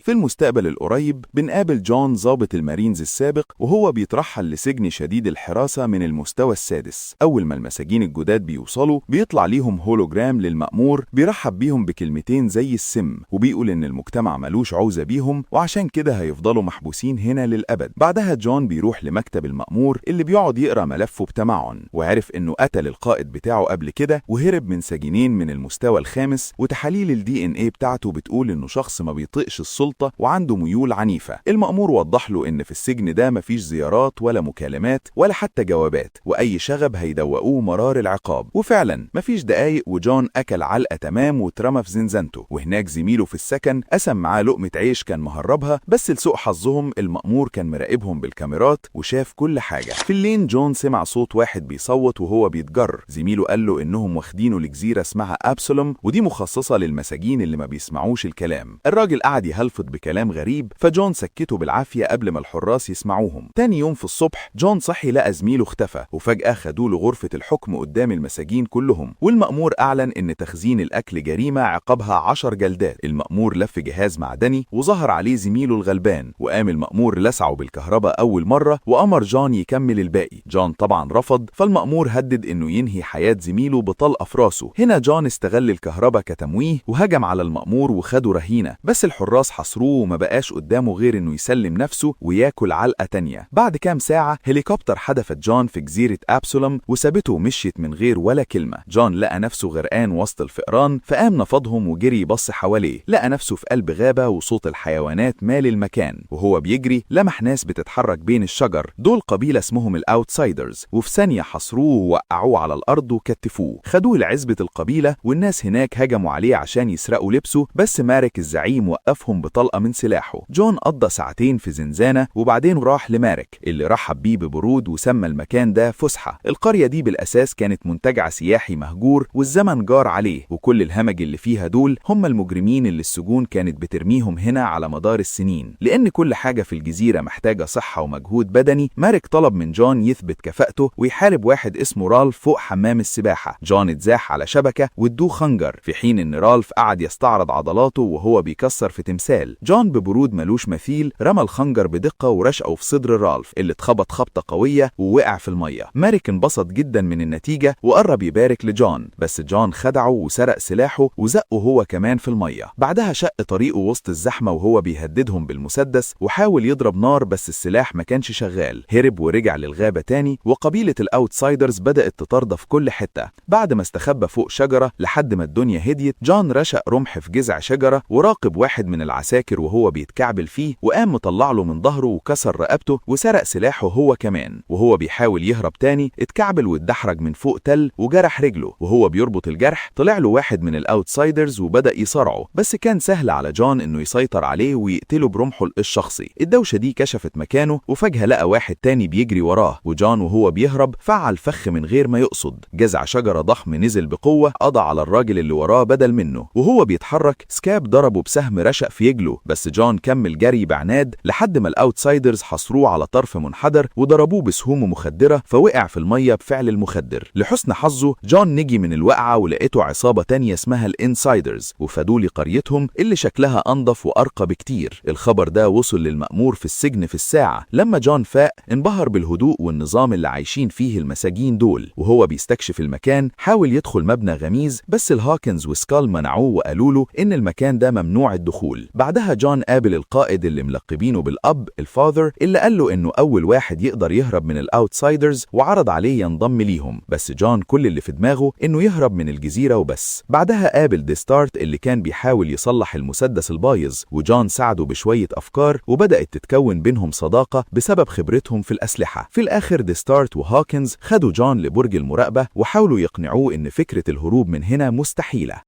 في المستقبل القريب بنقابل جون ضابط المارينز السابق وهو بيترحل لسجن شديد الحراسة من المستوى السادس. أول ما المساجين الجداد بيوصلوا بيطلع ليهم هولوجرام للمأمور بيرحب بيهم بكلمتين زي السم، وبيقول إن المجتمع ملوش عوزة بيهم وعشان كده هيفضلوا محبوسين هنا للأبد. بعدها جون بيروح لمكتب المأمور اللي بيقعد يقرأ ملفه بتمعن، وعرف إنه قتل القائد بتاعه قبل كده وهرب من سجينين من المستوى الخامس، وتحاليل الDNA بتاعته بتقول إنه شخص ما بيطيقش السلطة وعنده ميول عنيفة. المأمور وضح له إن في السجن ده مفيش زيارات ولا مكالمات ولا حتى جوابات، وأي شغب هيدوقوه مرار العقاب. وفعلا مفيش دقايق وجون أكل علقة تمام واترمى في زنزانته، وهناك زميله في السكن قسم معاه لقمة عيش كان مهربها، بس لسوء حظهم المأمور كان مراقبهم بالكاميرات وشاف كل حاجة. في الليل جون سمع صوت واحد بيصوت وهو بيتجر. زميله قال له إنهم واخدينه لجزيرة اسمها أبسولوم، ودي مخصصة للمساجين اللي ما بيسمعوش الكلام. الراجل قعد يهلفت بكلام غريب، فجون سكته بالعافية قبل ما الحراس يسمعوهم. تاني يوم في الصبح جون صحي لقى زميله اختفى، وفجأة خدوه لغرفة الحكم قدام المساجين كلهم، والمأمور أعلن إن تخزين الأكل جريمة عقابها 10 جلدات. المأمور لف جهاز معدني وظهر عليه زميله الغلبان، وقام المأمور لسعه بالكهرباء أول مرة وأمر جون يكمل الباقي. جون طبعا رفض، فالمأمور هدد إنه ينهي حياة زميله بطلقة في راسه. هنا جون استغل الكهرباء كتمويه وهجم على المأمور وخده رهينة، بس الحراس حصروه وما بقاش قدامه غير إنه يسلم نفسه وياكل علقة تانية. بعد كام ساعة هليكوبتر حدفت جون في جزيرة أبسولوم وسابته ومشيت من غير ولا كلمة. جون لقى نفسه غرقان وسط الفئران، فقام نفضهم وجري يبص حواليه، لقى نفسه في قلب غابة وصوت الحيوانات مال المكان. وهو بيجري لمح ناس بتتحرك بين الشجر، دول قبيلة اسمهم الأوتسايدرز، وفي ثانية حصروه ووقعوه على الأرض وكتفوه. خدوه لعزبة القبيلة والناس هناك هجموا عليه عشان يسرقوا لبسه، بس مارك الزعيم وقفهم بطلقة من سلاحه. جون قضى ساعتين في زنزانة وبعدين راح لمارك اللي رحب بيه ببرود وسمى المكان ده فسحة. القرية دي بالأساس كانت منتجع سياحي مهجور والزمن جار عليه، وكل الهمج اللي فيها دول هم المجرمين اللي السجون كانت بترميهم هنا على مدار السنين. لأن كل حاجة في الجزيرة محتاجة صحة ومجهود بدني، مارك طلب من جون يثبت كفاءته ويحارب واحد اسمه رالف فوق حمام السباحة. جون اتزاح على شبكة وادوه خنجر، في حين ان رالف قعد يستعرض عضلاته وهو بيكسر في تمثال. جون ببرود ملوش مثيل رمى الخنجر بدقة ورشقه في صدر رالف اللي اتخبط خبطة قوية ووقع في المية. مارك انبسط جدا من النتيجة وقرب يبارك لجون، بس جون خدعه وسرق سلاحه وزقه هو كمان في المية. بعدها شق طريقه وسط الزحمة وهو بيهددهم بالمسدس وحاول يضرب نار، بس السلاح ما كانش شغال. هرب ورجع للغابة تاني، وقبيلة الأوتسايدرز بدأت تطارده في كل حتة. بعد ما استخبى فوق شجرة لحد ما الدنيا هديت، جون رشق رمح في جذع شجرة وراقب واحد من العساكر وهو بيتكعبل فيه، وقام مطلع له من ظهره وكسر رقبته وسرق سلاحه هو كمان. وهو بيحاول يهرب تاني اتكعبل واتدحرج من فوق تل وجرح رجله، وهو بيربط الجرح طلع له واحد من الأوتسايدرز وبدأ يصارعه، بس كان سهل على جون انه يسيطر عليه ويقتله برمحه الشخصي. الدوشة دي كشفت مكانه، وفجأة لقى واحد تاني بيجري وراه، وجون وهو بيهرب فعل فخ من غير ما يقصد. جذع شجرة ضخم نزل بقوة قضى على الراجل اللي وراه بدل منه، وهو بيتحرك سكاب ضربه بسهم رشق في يجله، بس جون كمل جري بعناد لحد ما الأوتسايدرز حصروه على طرف منحدر وضربوه بسهوم مخدرة فوقع في المية بفعل المخدر. لحسن حظه جون نجي من الوقعة ولقيته عصابة تانية اسمها الانسايدرز وفادوا لقريتهم اللي شكلها أنظف وأرقى بكتير. الخبر ده وصل للمأمور في السجن في الساعة. لما جون فاق انبهر بالهدوء والنظام اللي عايشين فيه المساجين دول، وهو بيستكشف المكان حاول يدخل مبنى غميز، بس الهاكنز وسكال منعوه وقالوا له إن المكان ده ممنوع الدخول. بعدها جون قابل القائد اللي ملقبينه بالأب الفاذر اللي قال له إنه أول واحد يقدر يهرب من الأوتسايدرز وعرض عليه ينضم ليهم، بس جون كل اللي في دماغه إنه يهرب من الجزيرة وبس. بعدها قابل ديستارت اللي كان بيحاول يصلح المسدس البايظ، وجون ساعده بشوية أفكار وبدأت تتكون بينهم صداقة بسبب خبرتهم في الأسلحة. في الآخر ديستارت وهاكنز خدوا جون لبرج المراقبة وحاولوا يقنعوه إن فكرة الهروب من هنا مستحيلة.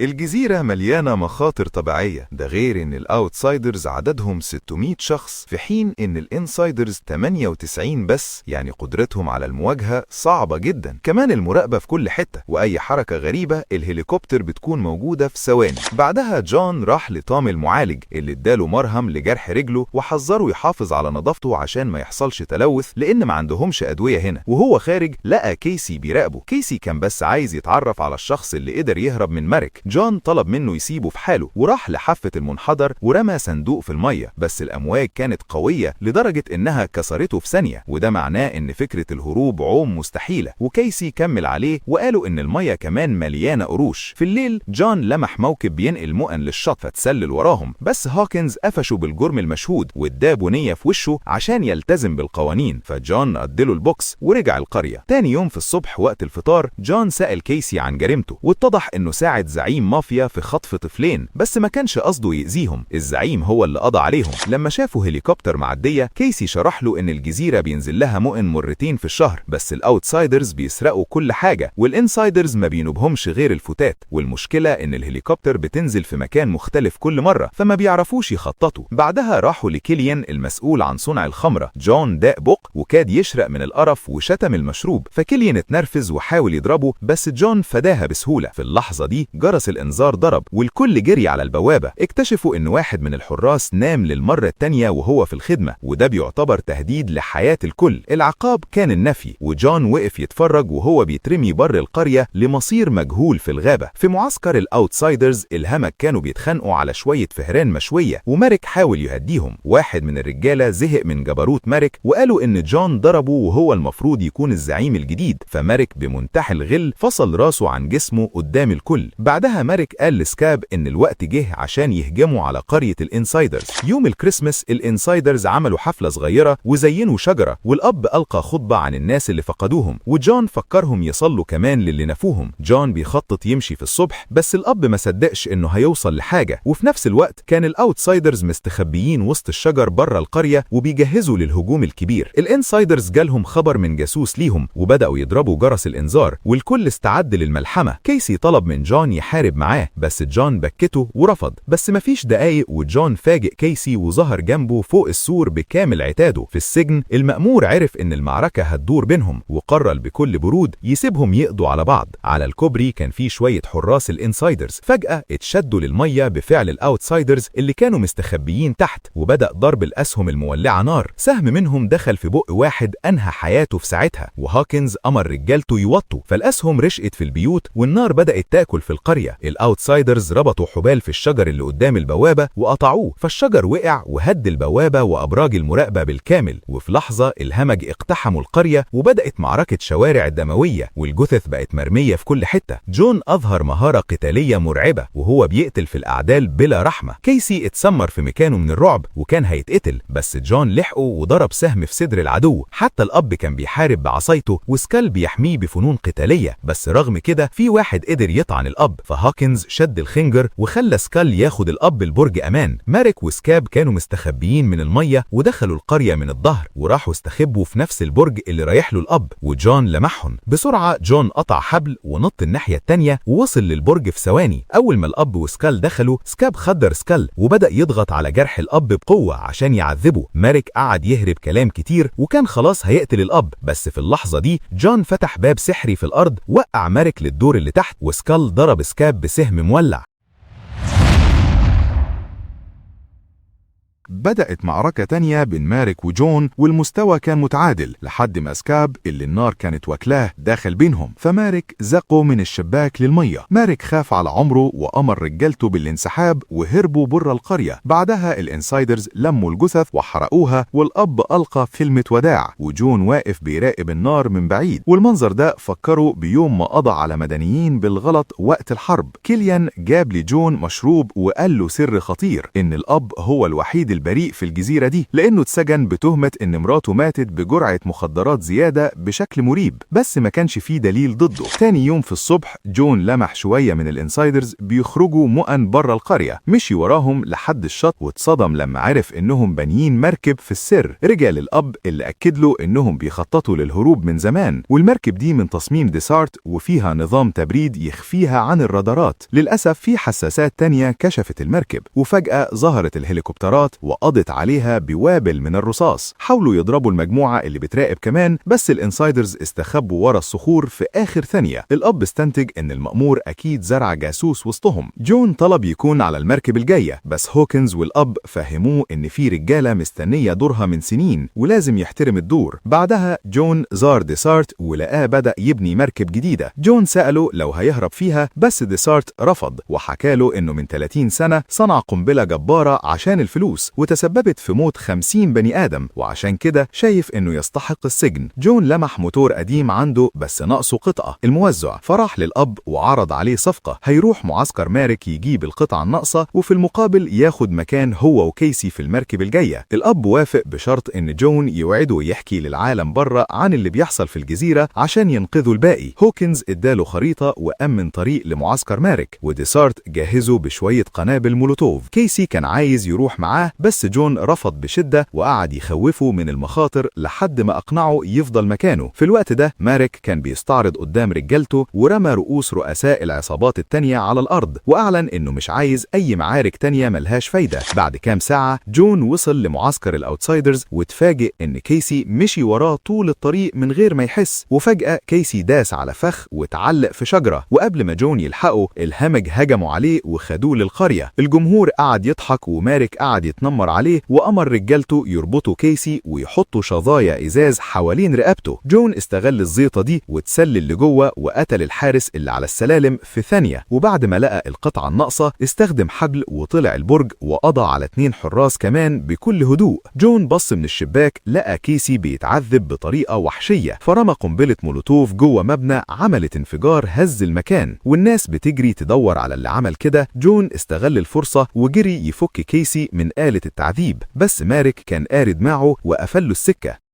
الجزيرة مليانة مخاطر طبيعية، ده غير ان الاوتسايدرز عددهم 600 شخص في حين ان الانسايدرز 98 بس، يعني قدرتهم على المواجهة صعبة جدا. كمان المراقبة في كل حتة، واي حركة غريبة الهليكوبتر بتكون موجودة في ثواني. بعدها جون راح لطام المعالج اللي اداله مرهم لجرح رجله وحذره يحافظ على نظافته عشان ما يحصلش تلوث لان ما عندهمش ادوية هنا. وهو خارج لقى كيسي بيراقبه. كيسي كان بس عايز يتعرف على الشخص اللي قدر يهرب من مارك جون طلب منه يسيبه في حاله وراح لحافة المنحدر ورمى صندوق في المية، بس الأمواج كانت قوية لدرجة إنها كسرته في ثانية، وده معناه إن فكرة الهروب عوم مستحيلة. وكيسي كمل عليه وقالوا إن المية كمان مليانة قروش. في الليل جون لمح موكب بينقل مؤن للشط فتسلل وراهم، بس هوكنز قفشه بالجرم المشهود واداه بنية في وشه عشان يلتزم بالقوانين، فجون ادله البوكس ورجع القرية. تاني يوم في الصبح وقت الفطار جون سأل كيسي عن جريمته، واتضح إنه ساعد زعيم مافيا في خطف طفلين، بس ما كانش قصده يأذيهم، الزعيم هو اللي قضى عليهم. لما شافوا هليكوبتر معدية كيسي شرح له إن الجزيرة بينزل لها مؤن مرتين في الشهر، بس الأوتسايدرز بيسرقوا كل حاجة والإنسايدرز ما بينوبهمش غير الفتات، والمشكلة إن الهليكوبتر بتنزل في مكان مختلف كل مرة فما بيعرفوش يخططوا. بعدها راحوا لكيليان المسؤول عن صنع الخمرة. جون داق بق وكاد يشرق من القرف وشتم المشروب، فكيليان اتنرفز وحاول يضربه، بس جون فداها بسهولة. في اللحظة دي جرس الإنذار ضرب والكل جري على البوابة. اكتشفوا إن واحد من الحراس نام للمرة التانية وهو في الخدمة، وده بيعتبر تهديد لحياة الكل. العقاب كان النفي، وجون وقف يتفرج وهو بيترمي بر القرية لمصير مجهول في الغابة. في معسكر الأوتسايدرز الهمك كانوا بيتخانقوا على شوية فهران مشوية، ومارك حاول يهديهم. واحد من الرجالة زهق من جبروت مارك وقالوا إن جون ضربه وهو المفروض يكون الزعيم الجديد، فمارك بمنتهى الغل فصل راسه عن جسمه قدام الكل. بعدها مارك قال لسكاب إن الوقت جه عشان يهجموا على قرية الإنسايدرز. يوم الكريسماس الإنسايدرز عملوا حفلة صغيرة وزينوا شجرة، والأب ألقى خطبة عن الناس اللي فقدوهم، وجون فكرهم يصلوا كمان للي نفوهم. جون بيخطط يمشي في الصبح، بس الأب ما صدقش إنه هيوصل لحاجة، وفي نفس الوقت كان الأوتسايدرز مستخبيين وسط الشجر بره القرية وبيجهزوا للهجوم الكبير. الإنسايدرز جالهم خبر من جاسوس ليهم وبدأوا يضربوا جرس الإنذار، والكل استعد للملحمة. كيسي طلب من جون يحارب معاه، بس جون بكته ورفض. بس مفيش دقايق وجون فاجئ كيسي وظهر جنبه فوق السور بكامل عتاده. في السجن المأمور عرف إن المعركة هتدور بينهم وقرر بكل برود يسيبهم يقضوا على بعض. على الكوبري كان في شوية حراس الإنسايدرز فجأة اتشدوا للمية بفعل الأوتسايدرز اللي كانوا مستخبيين تحت، وبدأ ضرب الأسهم المولعة نار. سهم منهم دخل في بق واحد أنهى حياته في ساعتها، وهوكنز أمر رجالته يوطوا، فالأسهم رشقت في البيوت والنار بدأت تاكل في القرية. الأوتسايدرز ربطوا حبال في الشجر اللي قدام البوابة وقطعوه، فالشجر وقع وهد البوابة وأبراج المراقبة بالكامل. وفي لحظة الهمج اقتحموا القرية وبدأت معركة شوارع دموية، والجثث بقت مرمية في كل حتة. جون أظهر مهارة قتالية مرعبة وهو بيقتل في الأعدال بلا رحمة. كيسي اتسمر في مكانه من الرعب وكان هيتقتل، بس جون لحقه وضرب سهم في صدر العدو. حتى الأب كان بيحارب بعصايته وسكال بيحميه بفنون قتالية، بس رغم كده في واحد قدر يطعن الأب، فهوكنز شد الخنجر وخلى سكال ياخد الأب البرج أمان. مارك وسكاب كانوا مستخبيين من المية ودخلوا القرية من الظهر وراحوا استخبوا في نفس البرج اللي رايح له الأب، وجون لمحهم بسرعة. جون قطع حبل ونط الناحية التانية ووصل للبرج في ثواني. أول ما الأب وسكال دخلوا سكاب خدر سكال وبدأ يضغط على جرح الأب بقوة عشان يعذبه. مارك قعد يهرب كلام كتير وكان خلاص هيقتل الأب، بس في اللحظة دي جون فتح باب سحري في الأرض وقع مارك للدور اللي تحت، وسكال ضرب سكاب بسهم مولع. بدأت معركة تانية بين مارك وجون، والمستوى كان متعادل لحد ما سكاب اللي النار كانت واكلاه داخل بينهم، فمارك زقه من الشباك للمية. مارك خاف على عمره وأمر رجالته بالانسحاب وهربوا بره القرية. بعدها الانسايدرز لموا الجثث وحرقوها، والأب ألقى كلمة وداع، وجون واقف بيراقب النار من بعيد. والمنظر ده فكروا بيوم ما قضى على مدنيين بالغلط وقت الحرب. كيليان جاب لجون مشروب وقال له سر خطير، إن الأب هو الوحيد البريء في الجزيرة دي، لأنه اتسجن بتهمة إن مراته ماتت بجرعة مخدرات زيادة بشكل مريب، بس ما كانش فيه دليل ضده. تاني يوم في الصبح جون لمح شوية من الانسايدرز بيخرجوا مؤن بره القرية، مشي وراهم لحد الشط واتصدم لما عرف إنهم بانيين مركب في السر. رجع للأب اللي أكد له إنهم بيخططوا للهروب من زمان، والمركب دي من تصميم ديسارت وفيها نظام تبريد يخفيها عن الرادارات. للأسف في حساسات تانية كشفت المركب، وفجأة ظهرت الهليكوبترات وقضت عليها بوابل من الرصاص. حاولوا يضربوا المجموعة اللي بتراقب كمان، بس الانسايدرز استخبوا ورا الصخور في آخر ثانية. الأب استنتج إن المأمور أكيد زرع جاسوس وسطهم. جون طلب يكون على المركب الجاية، بس هوكنز والأب فهموه إن في رجالة مستنية دورها من سنين ولازم يحترم الدور. بعدها جون زار ديسارت ولقاه بدأ يبني مركب جديدة. جون سأله لو هيهرب فيها، بس ديسارت رفض وحكاله إنه من 30 سنة صنع قنبلة جبارة عشان الفلوس وتسببت في موت 50 بني آدم، وعشان كده شايف إنه يستحق السجن. جون لمح موتور قديم عنده بس ناقصه قطعة، الموزع، فراح للأب وعرض عليه صفقة. هيروح معسكر مارك يجيب القطعة الناقصة وفي المقابل ياخد مكان هو وكيسي في المركب الجاية. الأب وافق بشرط إن جون يوعده يحكي للعالم بره عن اللي بيحصل في الجزيرة عشان ينقذوا الباقي. هوكنز اداله خريطة وأمن طريق لمعسكر مارك، وديسارت جهزه بشوية قنابل مولوتوف. كيسي كان عايز يروح معاه بس جون رفض بشدة وقعد يخوفه من المخاطر لحد ما أقنعه يفضل مكانه. في الوقت ده مارك كان بيستعرض قدام رجالته ورمى رؤوس رؤساء العصابات التانية على الأرض، وأعلن إنه مش عايز أي معارك تانية ملهاش فايدة. بعد كام ساعة جون وصل لمعسكر الأوتسايدرز وتفاجئ إن كيسي مشي وراه طول الطريق من غير ما يحس، وفجأة كيسي داس على فخ وتعلق في شجرة، وقبل ما جون يلحقه الهمج هجموا عليه وخدوه للقرية. الجمهور قعد يضحك ومارك قعد يتنمر عليه وأمر رجالته يربطوا كيسي ويحطوا شظايا إزاز حوالين رقبته. جون استغل الزيطة دي وتسلل لجوه وقتل الحارس اللي على السلالم في ثانية، وبعد ما لقى القطعة الناقصة استخدم حبل وطلع البرج وقضى على 2 حراس كمان بكل هدوء. جون بص من الشباك لقى كيسي بيتعذب بطريقة وحشية، فرمى قنبلة مولوتوف جوه مبنى عملت انفجار هز المكان والناس بتجري تدور على اللي عمل كده. جون استغل الفرصة وجري يفك كيسي من آلة التعذيب، بس مارك كان قاري دماغه وقفله السكة.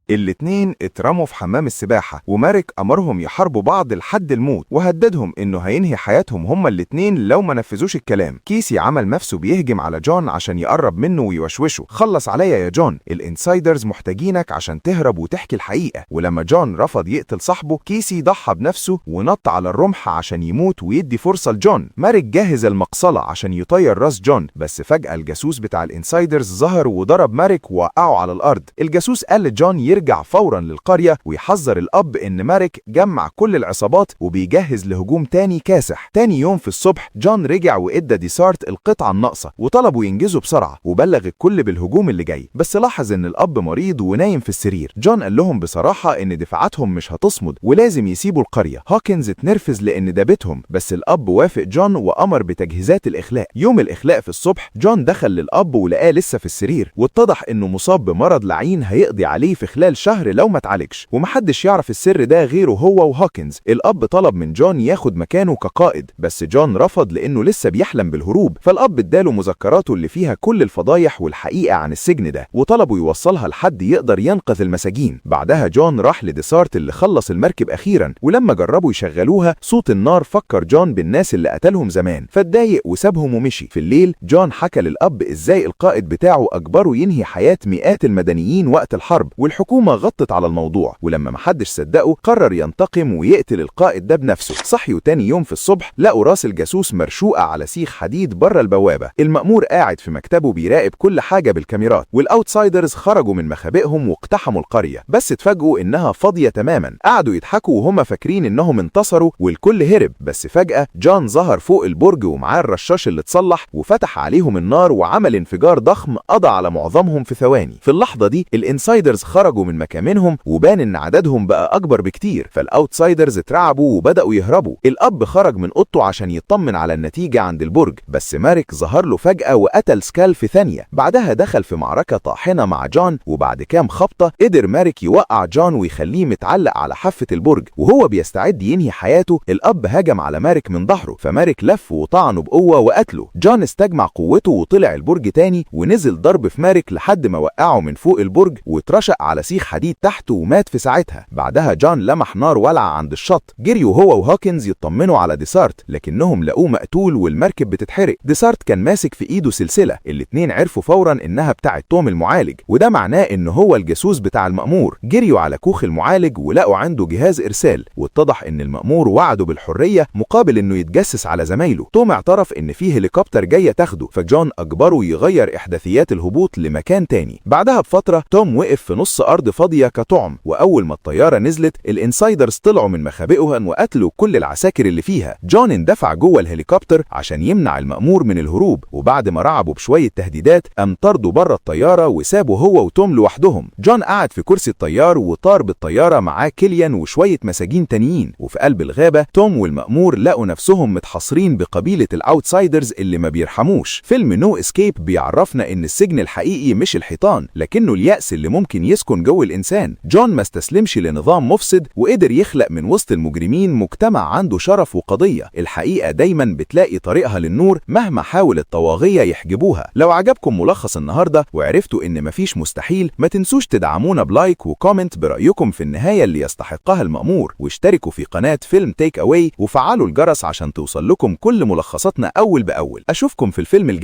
الاتنين اترموا في حمام السباحة، ومارك أمرهم يحاربوا بعض لحد الموت وهددهم إنه هينهي حياتهم هما الاتنين لو ما نفذوش الكلام. كيسي عمل نفسه بيهجم على جون عشان يقرب منه ويوشوشه. خلص عليا يا جون، الانسايدرز محتاجينك عشان تهرب وتحكي الحقيقة. ولما جون رفض يقتل صاحبه، كيسي ضحى بنفسه ونط على الرمح عشان يموت ويدي فرصة لجون. مارك جهز المقصلة عشان يطير راس جون، بس فجأة الجاسوس بتاع الانسايدرز ظهر وضرب مارك ووقعه على الأرض. الجاسوس قال لجون يرجع فورا للقرية ويحذر الأب إن مارك جمع كل العصابات وبيجهز لهجوم تاني كاسح. تاني يوم في الصبح جون رجع وإدى ديسارت القطعة الناقصة وطلبوا ينجزوا بسرعة، وبلغ الكل بالهجوم اللي جاي، بس لاحظ إن الأب مريض ونايم في السرير. جون قال لهم بصراحة إن دفاعاتهم مش هتصمد ولازم يسيبوا القرية. هوكنز اتنرفز لأن ده بيتهم، بس الأب وافق جون وأمر بتجهيزات الإخلاء. يوم الإخلاء في الصبح جون دخل للأب ولقاه لسه في السرير، واتضح إنه مصاب بمرض لعين هيقضي عليه في خلال شهر لو ما اتعالجش، ومحدش يعرف السر ده غيره هو وهوكنز. الأب طلب من جون ياخد مكانه كقائد، بس جون رفض لأنه لسه بيحلم بالهروب. فالأب اداله مذكراته اللي فيها كل الفضايح والحقيقة عن السجن ده، وطلبه يوصلها لحد يقدر ينقذ المساجين. بعدها جون راح لديسارت اللي خلص المركب أخيرا، ولما جربوا يشغلوها صوت النار فكر جون بالناس اللي قتلهم زمان، فاتضايق وسابهم ومشي. في الليل جون حكى للأب إزاي القائد بتاعه أجبره ينهي حياة مئات المدنيين وقت الحرب، والحكومة غطت على الموضوع. ولما محدش صدقه قرر ينتقم ويقتل القائد ده بنفسه. صحيوا تاني يوم في الصبح لقوا راس الجاسوس مرشوقة على سيخ حديد بره البوابة. المأمور قاعد في مكتبه بيراقب كل حاجة بالكاميرات، والأوتسايدرز خرجوا من مخابئهم واقتحموا القرية، بس اتفاجئوا إنها فاضية تماما. قعدوا يضحكوا وهم فاكرين إنهم انتصروا والكل هرب، بس فجأة جون ظهر فوق البرج ومعاه الرشاش اللي اتصلح وفتح عليهم النار وعمل انفجار ضخم قضى على معظمهم في ثواني. في اللحظة دي الانسايدرز خرجوا من مكامنهم وبان ان عددهم بقى اكبر بكتير، فالاوتسايدرز اترعبوا وبداوا يهربوا. الاب خرج من اوضته عشان يطمن على النتيجه عند البرج، بس مارك ظهر له فجاه وقتل سكال في ثانيه. بعدها دخل في معركه طاحنه مع جون، وبعد كام خبطه قدر مارك يوقع جون ويخليه متعلق على حافه البرج. وهو بيستعد ينهي حياته الاب هجم على مارك من ظهره، فمارك لف وطعنه بقوه وقتله. جون استجمع قوته وطلع البرج تاني ونزل ضرب في مارك لحد ما وقعه من فوق البرج واترشق على سيخ حديد تحته ومات في ساعتها. بعدها جون لمح نار ولعة عند الشط، جريوا هو وهوكنز يطمنوا على ديسارت، لكنهم لقوه مقتول والمركب بتتحرق. ديسارت كان ماسك في ايده سلسلة، الاتنين عرفوا فورا انها بتاعت توم المعالج، وده معناه ان هو الجاسوس بتاع المأمور. جريوا على كوخ المعالج ولقوا عنده جهاز ارسال، واتضح ان المأمور وعده بالحرية مقابل انه يتجسس على زمايله. توم اعترف ان فيه هليكوبتر جاية تاخده، فجون اجبره يغير احداثيات الهبوط لمكان تاني. بعدها بفترة توم وقف في نص ارض فاضية كطعم، واول ما الطيارة نزلت الانسايدرز طلعوا من مخابئهم وقتلوا كل العساكر اللي فيها. جون اندفع جوه الهليكوبتر عشان يمنع المأمور من الهروب، وبعد ما رعبوا بشوية تهديدات قام طردوا بره الطيارة وسابوا هو وتوم لوحدهم. جون قعد في كرسي الطيار وطار بالطيارة معاه كيليان وشوية مساجين تانيين، وفي قلب الغابة توم والمأمور لقوا نفسهم متحصرين بقبيلة الاوتسايدرز اللي ما بيرحموش. فيلم نو اسكيب بيعرفنا ان السجن الحقيقي مش الحيطان، لكنه اليأس اللي ممكن يسكن جوه الانسان. جون ما استسلمش لنظام مفسد وقدر يخلق من وسط المجرمين مجتمع عنده شرف وقضية. الحقيقة دايما بتلاقي طريقها للنور مهما حاول الطواغية يحجبوها. لو عجبكم ملخص النهاردة وعرفتوا ان مفيش مستحيل، ما تنسوش تدعمونا بلايك وكومنت برأيكم في النهاية اللي يستحقها المأمور، واشتركوا في قناة فيلم تيك اواي وفعلوا الجرس عشان توصل لكم كل ملخصاتنا اول بأول. اشوفكم في الفيلم الجاي.